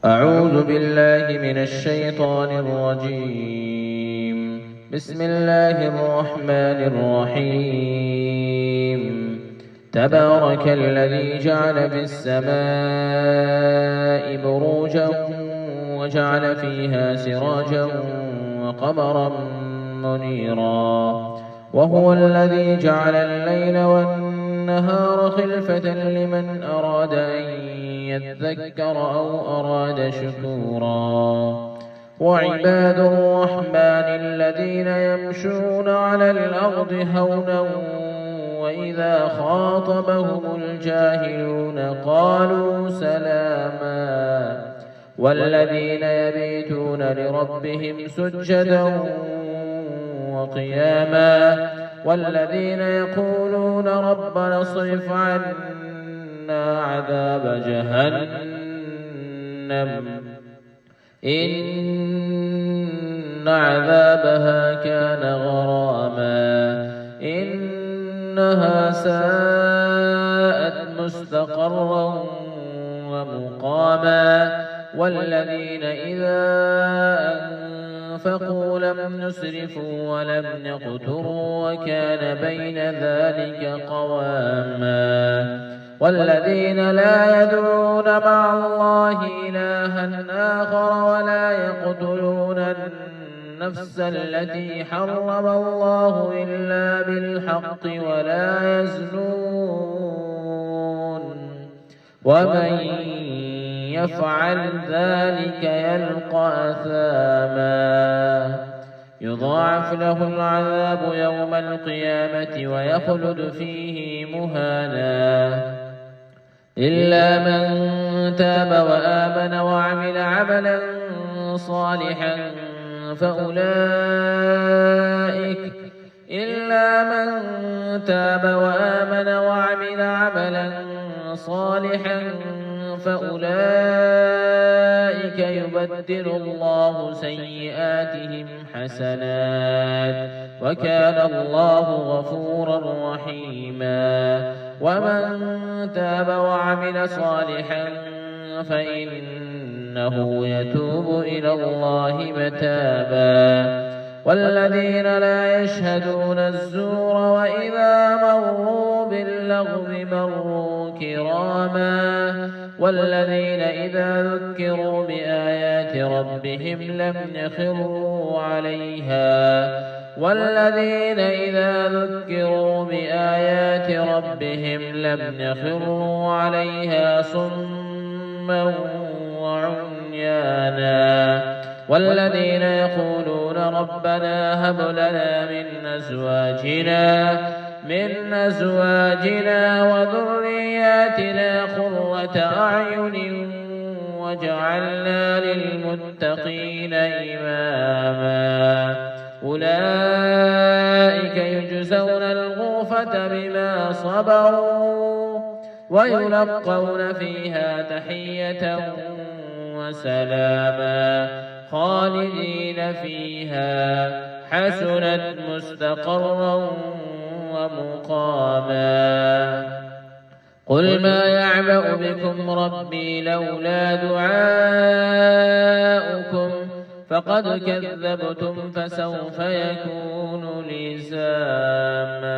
أعوذ بالله من الشيطان الرجيم. بسم الله الرحمن الرحيم. تبارك الذي جعل في السماء بروجا وجعل فيها سراجا وقمرا منيرا، وهو الذي جعل الليل والنهار خلفة لمن أراد أن يذكر أو أراد شكورا. وعباد الرحمن الذين يمشون على الأرض هونا وإذا خاطبهم الجاهلون قالوا سلاما، والذين يبيتون لربهم سجدا وقياما، والذين يقولون ربنا اصرف عنا عذاب جهنم إن عذابها كان غراما إنها ساءت مستقرا ومقاما، والذين إذا أنفقوا لم يسرفوا ولم يقتروا وكان بين ذلك قواما، والذين لا يدعون مع الله إلها آخر ولا يقتلون النفس التي حرم الله إلا بالحق ولا يزنون، ومن يفعل ذلك يلقى أثاما يضاعف له العذاب يوم القيامة ويخلد فيه مهانا، إلا من تاب وآمن وعمل عملا صالحا فأولئك يبدل الله سيئاتهم حسنات وكان الله غفورا رحيما. ومن تاب وعمل صالحا فإنه يتوب إلى الله متابا. والذين لا يشهدون الزور وإذا مروا باللغو مروا كراما. والذين إذا ذكروا بآيات ربهم لم يخروا عليها صما وعميانا. والذين يقولون ربنا هب لنا من أزواجنا وذرياتنا قرة أعين واجعلنا للمتقين إماما. أولئك يجزون الغرفة بما صبروا ويلقون فيها تحية وسلاما خالدين فيها حسنت مستقرا ومقاما. قل ما يعبأ بكم ربي لولا دعاؤكم فقد كذبتم فسوف يكون لزاما.